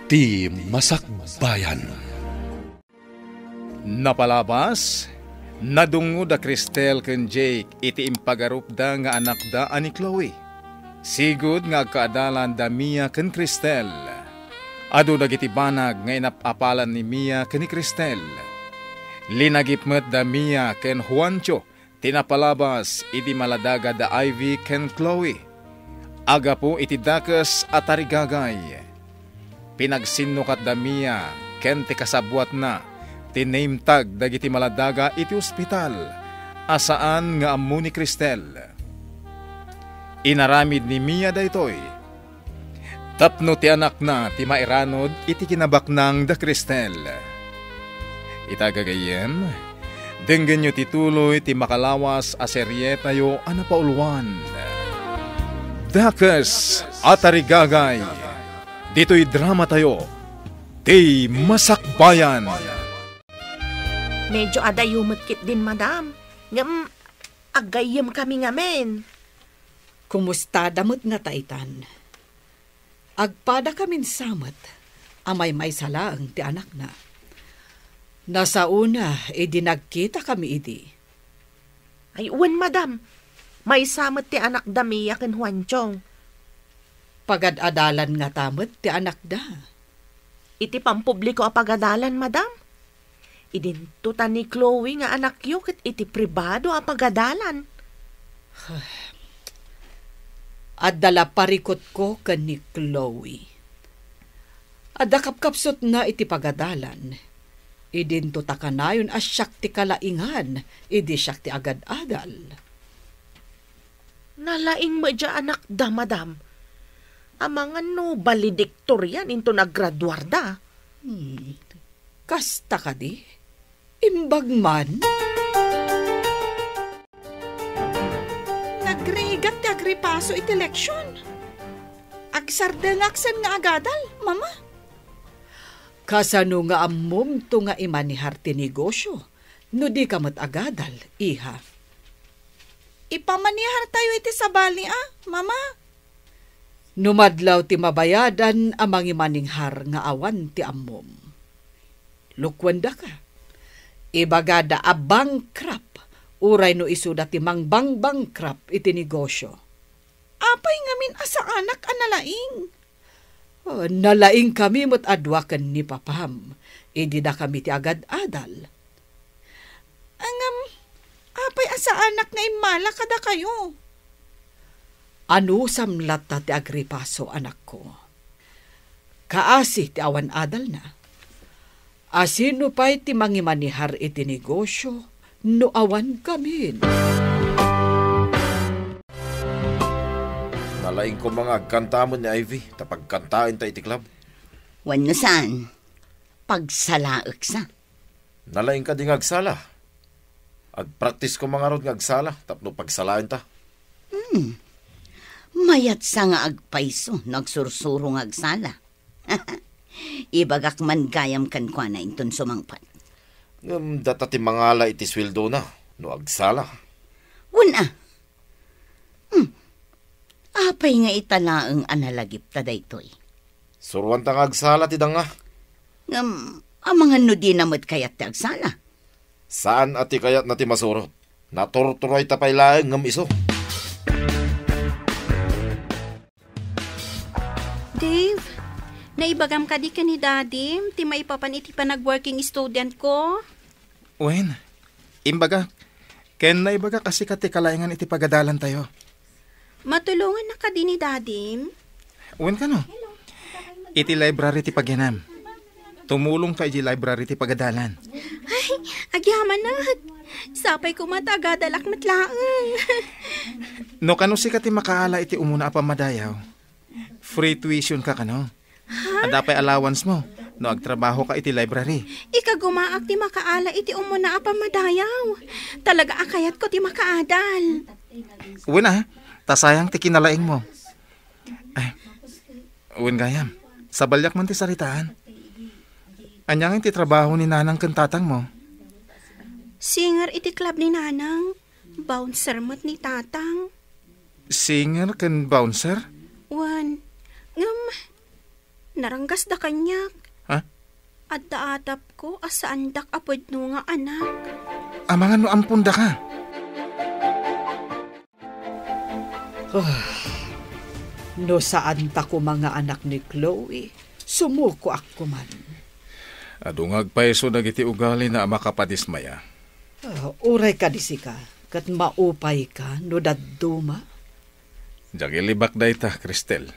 Ti Masakbayan. Napalabas, nadungod da Cristel ken Jake iti impagarupda nga anak da ani Chloe. Sigud nga agkaadalan da Mia ken Cristel. Adu dagiti banag nga inapapalan ni Mia ken ni Cristel. Linagipmet da Mia ken Juancho tinapalabas iti maladaga da Ivy ken Chloe. Aga po iti dakes at tarigagay. Pinagsinukat da Mia ken ti kasabwat na tinamtag dagiti maladaga iti ospital asaan nga ammo ni Cristel. Inaramid ni Mia daytoy. Tapno ti anak na ti mairanod iti kinabaknang da Cristel. Itagagayem, denggen nyo tituloy ti makalawas a serye tayo anapauluan. Dakes at tarigagay. Dito'y drama tayo, Ti Masakbayan. Medyo adayumatkit din, madam. Ngam, agayam kami ngamen. Kumusta damot nga taitan? Agpada kamin samat, amay may salaang ti anak na. Nasa una, nagkita kami idi. Ay, uwan, madam. May samat ti anak da Mia ken Juanchong. Pagad-adalan nga tamot ti anak da. Iti pampubliko a pagadalan, madam. Idintutan ni Chloe nga anak yu ket iti pribado a pagadalan. Adala parikot ko ken ni Chloe. Adda kapkapsot na iti pagadalan. Idintuta kanayon as siyak ti kalaingan, idi siyak ti agad-adal. Nalaing mo dya anak da, madam. Amang ano, valedictorian into naggraduar da. Kasta ka di? Imbag man? Nagrigat ti agripaso iti leksyon. Agsardengaksen nga agadal, mama. Kasano nga ammom to nga imanihar ti negosyo, no di ka mat agadal, iha. Ipamanihar tayo iti sabali, mama. Numadlaw ti mabayadan amang imaninghar nga awan ti ammom. Lukwanda ka. Ibagada a bankrupt, uray no isuda ti mangbang bankrupt iti negosyo. Apay ngamin asa anak analaing. Nalaing kami mo't adwakan ni papam. Idi da kami ti agad-adal. Angam, apay asa anak nga imala kada kayo. Ano samlat ta ti agripaso, anak ko? Kaasi ti awan adal na. Asino pa'y ti mangimanihar iti negosyo, no awan kami. Nalaing ko mga agkantamon ni Ivy, tapagkantain ta iti club. Wan no saan? Pagsalaak sa. Nalaing ka di ngagsala. Agpraktis ko mga rod ngagsala, tapno pagsalain ta. Mayat sa nga agpaiso, nagsursuro nga agsala. Ibagak man gayam kan kwa na inton sumangpat. Datati mangala iti sweldo na, no agsala. Una. Apay nga italaang analagip ta daytoy. Suruan ta nga agsala ti danga. Amangan no di namot kayat ti agsala. Saan ati kayat na ti masurot? Naturturoy ta pay laeng ngam iso. Dave, naibagam ka di ka ni Daddy, ti maipapan iti pa nag-working student ko. Wen, imbaga, ken na ibaga kasi kati kalaingan iti pagadalan tayo. Matulungan na ka di ni Daddy. Wen ka no? Iti library ti pagyanam. Tumulong ka iti library ti pagadalan. Ay, agyaman na. Sapay ko matagadalak matlaang. No kano si kati makaala iti umuna apa madayaw. Free tuition ka kano. Adapay allowance mo. No agtrabaho ka iti library. Ikagumaak ti makaala iti umuna apa madayaw. Talaga akayat ko ti makaadal. Uwin tasayang ti kinalaing mo. Ay, uwin gayam. Sabalyak man ti saritaan. Anyang iti trabaho ni nanang ken tatang mo. Singer iti club ni nanang. Bouncer mo't ni tatang. Singer ken bouncer? Wan. Naranggas da kanyak. Ha? At daatap ko asaan dak apod no nga anak. Amangan no ampun da ka. No saan ta ko mga anak ni Chloe, sumuko ako man. Adungag paiso dagiti ugali na makapadismaya. Uray ka disika, kat maupay ka no dadduma. Jagilibak day ta, Cristel.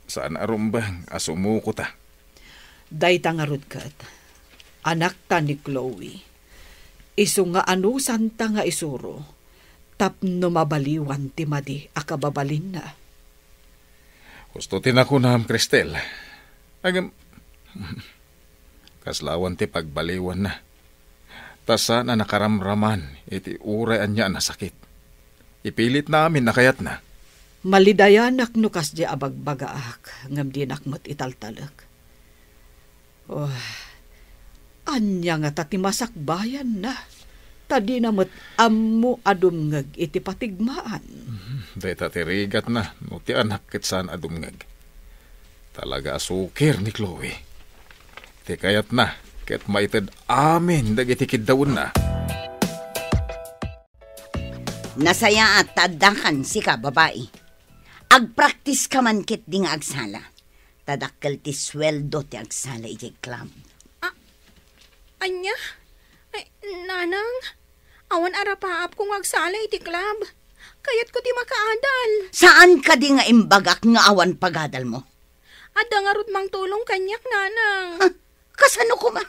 Saan arumbang asumuko ta? Day ta nga rod kat, anak ta ni Chloe. Iso nga anusan ta nga isuro, tapno mabaliwan ti madi akababalin na. Gusto tinakunam, Cristel. Kaslawan ti pagbaliwan na. Tasa na nakaramraman, iti urayan niya na sakit. Ipilit namin na kayat na. Malidayanak no kas di abagbagaak, ngam di nakmat italtalak. Anya nga tati masakbayan na. Tadi namat ammo adumngag iti patigmaan. Day tatirigat na, no ti anak kitsan adumngag. Talaga asukir ni Chloe. Ti kayat na, ket maitid amin dagiti kiddaon na. Nasaya at tadakan si ka, babae. Agpraktis ka man kit di nga agsala. Tadakkel ti sweldo ti agsala iti club. Anya? Ay, nanang, awan arapaap kung agsala iti club. Kayat ko ti makaadal. Saan ka di nga imbagak nga awan pagadal mo? Ada nga rod mang tulong kanyak, nanang. Kasano ko ma?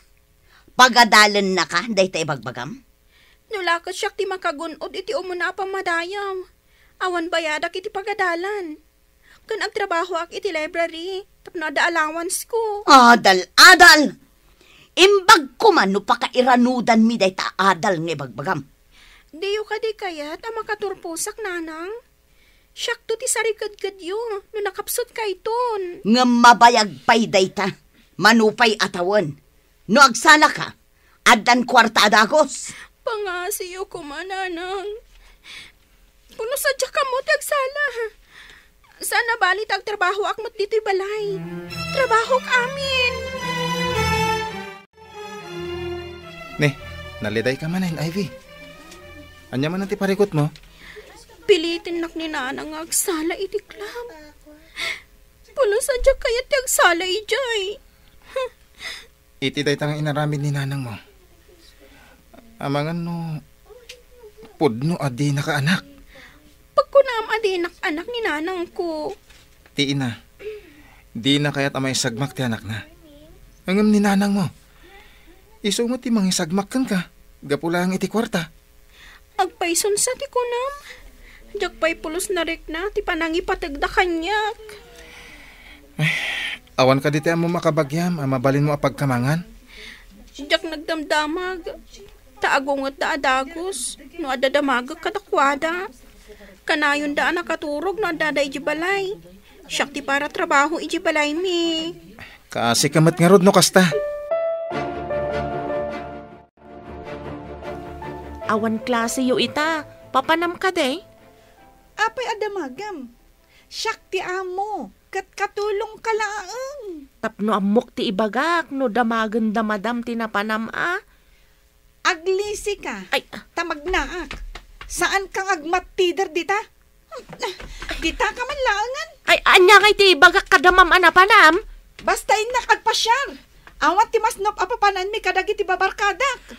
Pagadalan na ka, day ta ibagbagam? Nulakas siya ti makagunod iti umuna pa madayam. Awan bayadak iti pagadalan. Kan agtrabaho ak iti library, tapno ada allowance ko. Adal! Imbag ko man no pakairanudan mi day ta adal nga ibagbagam. Diyo ka di kayat ang makaturpusak, nanang. Siyak to ti sarikad-kad yo, no nakapsot kay ton. Nga mabayag pay day ta, manupay atawan. No agsala ka, adan kwarta adagos. Pangasiyo ko man, nanang. Puno sadya ka mo, tagsala. Sana balit ang trabaho akmat dito'y balay. Trabaho amin. Ne, naliday ka man, Ivy. Anya man ti parikot mo? Pilitin nak ni nanang agsala iti club. Puno sadya kaya ti agsala ijay. Iti day tang inaramid ni nanang mo. Amangan no, pudno adi nakaanak. Pagkunam adi anak ni nanang ko. Ti ina, di na kaya't amay sagmak ti anak na. Angam ni nanang mo. Iso mo ti mangisagmak kan ka. Gapulang iti kwarta. Agpayson sa ti kunam. Diyak pa'y pulos na rik na, ti panangipatag da kanyak. Awan ka diti mo makabagyam, mabalin mo apagkamangan. Diyak nagdamdamag. Taagungot da adagos, no adadamagag kadakwada. Kanayon da nakaturog no adada ijibalay. Siyak ti para trabaho ijibalay mi. Kasi kamat nga rod no kasta. Awan klase yo ita, papanam ka day. Apay adamagam. Siyak ti amo, kat katulong kalaang. Tapno amok ti ibagak, no damagan da madam tinapanam a. Aglisi ka, Ay, tamagnaak. Saan kang agmatider dita? Dita ka man laangan. ay, anya kay ti ibagak kadamam anapanam. Basta inak agpasyar. Awat ti masnop apapanan mi kadagi ti babarkadak.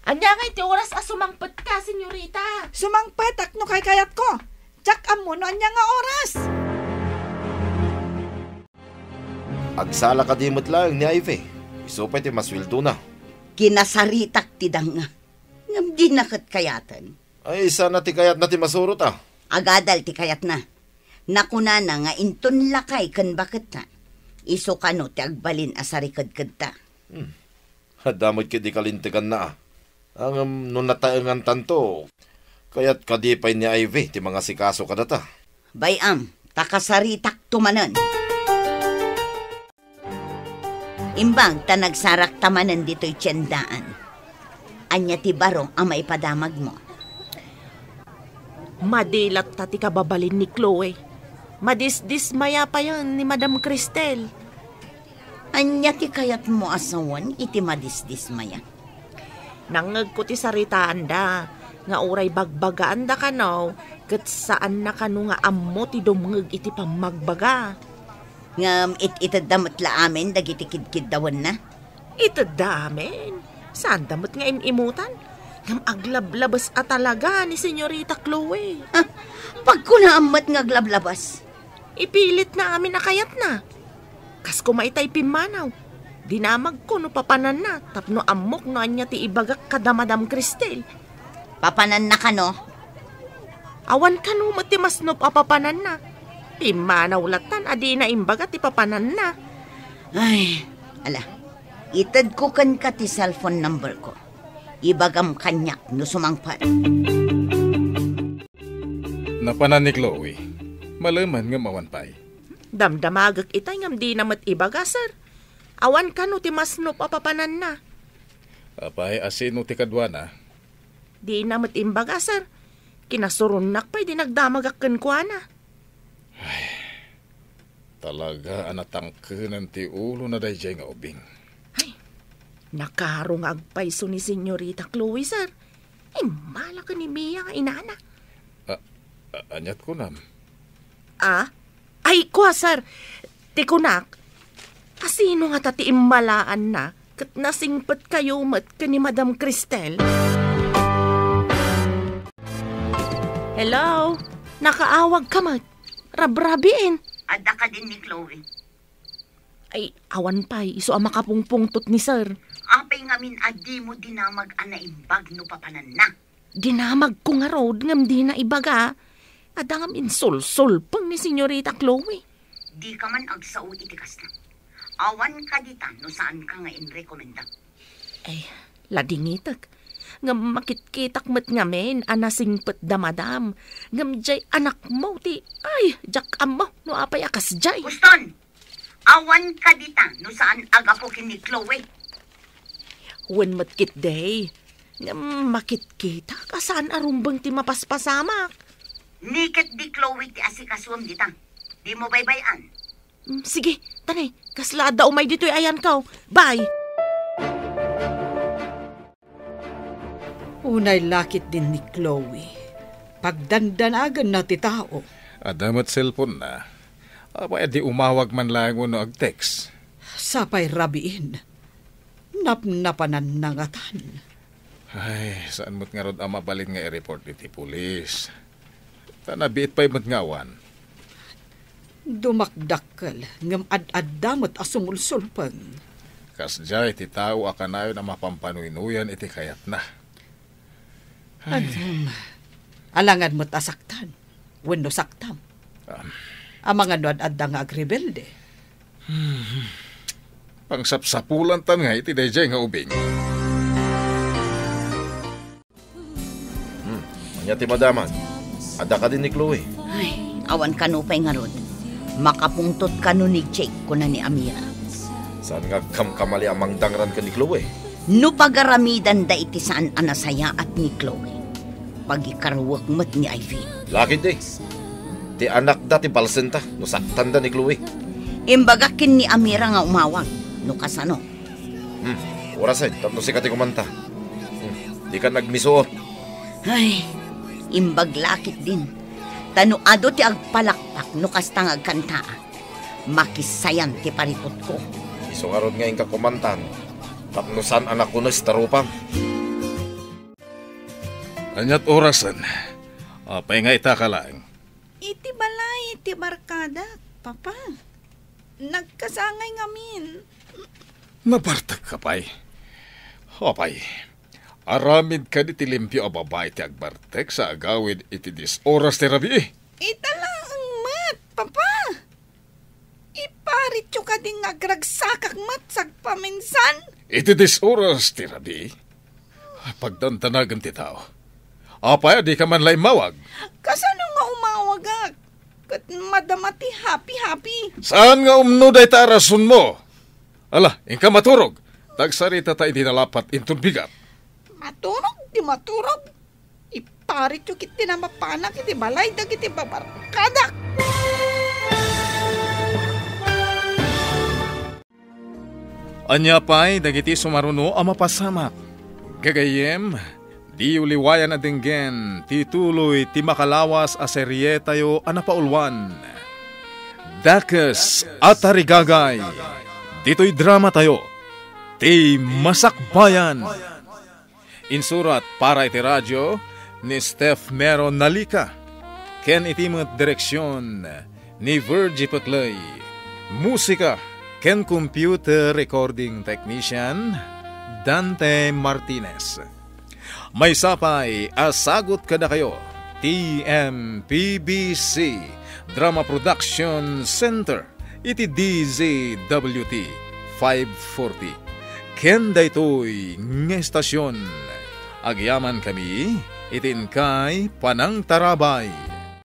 Anya kay ti oras asumangpet ka, senyorita. Sumangpetak no kay kayat ko. Tsak amo no anya nga oras. Agsala ka di lang ni Ivy. Isupay ti maswildo na. Kinasaritak ti danga. Ngam di nakat kayatan. Ay, sana ti kayat na ti masurot ah. Agadal ti kayat na. Nakuna na nga inton lakay kan bakit ta. Iso ka no ti agbalin asarikad-kad ta. Damod ki di kalintikan na ah. Ang nung nataengan tanto, kayat kadipay ni Ivy ti mga sikaso ka data. Bayam, takasaritak tumanan. Imbag ta nagsarak tamanan dito'y tiyandaan. Anya ti baro ang maipadamag mo. Madilat ta ti kababalin ni Chloe. Madisdismaya pa yan ni Madam Cristel. Anya ti kayat mo asawan iti madisdismaya. Nangag ko ti saritaan da, nga uray bagbagaan da kanaw, kat saan na kano nga ammo ti dumngag iti pamagbaga. Ngam itadamat la amin dagiti kidkid dawan na. Itadamen? Saan damot nga imimutan? Ngam aglablabas at talaga ni Senyorita Chloe. Pag ko naamat nga aglablabas. Ipilit na amin na kayat na. Kas kumaitay pimanaw. Dinamag ko no papanan na. Tapno amok no anya ti ibagak kada Madam Cristel. Papanan na ka no? Awan ka no mati mas no papapanan na. Pimanaw latan adi na imbaga ti papanan na. Ay, ala. Itad ko kan ka ti cellphone number ko. Ibagam kanyak no sumangpan. Napanan ni Chloe. Malaman nga mawanpay. Damdamagak itay ngam di namat ibaga, sir. Awan ka no ti mas no papapanan na. Apay asino ti kadwana. Di namat imbaga, sir. Kinasurunak pa'y dinagdamagak kenkwana. Talaga anatangkenan ti ulo na dayjay nga ubing. Nakarong agpayso ni Senyorita Chloe, sir. Malaka ni Mia nga inana. Anyat ko nam. Ay, kwa, sir. Tikunak. Asino nga tati immalaan na kat nasingpat kayo mat ka ni Madam Cristel? Hello? Nakaawag ka mat. Rabrabiin. Ada ka din ni Chloe. Ay, awan pa'y. Iso ang makapungpungtot ni sir. Apay ngamin adi mo dinamag anaimbag no papanan na. Dinamag ko nga road ngam di na ibaga. Adangam insul-sul pang ni Senyorita Chloe. Di ka man agsao itikas na. Awan ka dita no saan ka nga inrekomenda. Ay, ladingitak. Ngam makitkitak met ngamin anasingpet da madam. Ngam jay anak mo ti. Ay, jak mo no apay akas jay. Guston! Awan ka dita no saan agapokin ni Chloe. Wen matkit day. Ngam makitkitak asaan arumbang ti mapaspasamak. Niket di Chloe ti asikaswam dita. Di mo baybayan. Sige, tanay. Kaslada umay dito'y ayan kaw. Bye! Unay lakit din ni Chloe. Pagdandanagan na ti tao. Adamat cellphone na. Apay di umawag man lang no ag-text. Sapay rabiin. Napnapanan nangatan. Ay, saan mo't nga rod ang mabalin nga i-report iti pulis. Tanabiit pa'y mo't ngawan. Dumakdakkel ngam ad-addamot asumulsulpang. Kasjay ti tao akanayo na mapampanuynuyan iti kayat na. Alangan mo't asaktan. Wenno saktam. Ang mga nuad adda nga agrebelde. Pangsapsapulan tan nga iti dayjay nga ubing. Anya ti madaman. Ada ka din ni Chloe. Ay, awan ka no pa'y nga rod. Makapungtot ka no ni Jake ko na ni Amira. Saan nga kamkamali amang dangran ka ni Chloe? No pagaramidan da iti saan anasaya at ni Chloe. Pagikarawak mat ni Ivy. Lakit di. Ti anak da ti balsenta. No saktan da ni Chloe. Imbagakin ni Amira nga umawag. No kasano. Orasay, tapno si kati kumanta. Di ka nagmisuot. Ay, imbaglakit din. Tanuado ti agpalakpak no kastang agkanta. Makisayan ti paripot ko. Iso nga ron ngayon ka kumantan. Tapno san anak ko na starupang. Anyat orasan. Apay nga ita ka lang. Iti balay, iti barkada, papa. Nagkasangay ngamin. Nabartag ka pa'y. Apay. Aramid ka di tilimpyo a babae ti agbartek sa agawid iti dis oras ti rabi. Itala ang mat, papa. Iparit ka ding agragsakak mat sagpaminsan. Iti dis oras ti rabi. Pagdantanagan ti tao. Apay, di ka man lay mawag. Kasano nga umawagak? Kat madamati happy-happy. Saan nga umnuday ta rason mo? Ala, ingka maturog. Tagsarita ta iti nalapat intun bigat. Maturog, di maturog. Iparit yung kiti na mapanak, iti balay, dagiti babarkadak. Anya pa'y dagiti sumaruno ang mapasamak. Gagayem, di uliwayan na dinggen, tituloy ti makalawas a serye tayo anapaulwan. Dakes at Tarigagay, dito'y drama tayo, ti Masakbayan. Insurat para iti radyo ni Steph Mero Nalika, ken itimot direksyon ni Virgie Patlay. Musika ken computer recording technician Dante Martinez. May sapay asagot kada kayo TMPBC Drama Production Center iti DZWT 540 ken daytoy nga estasyon. Agyaman kami itin kay Panang Tarabay.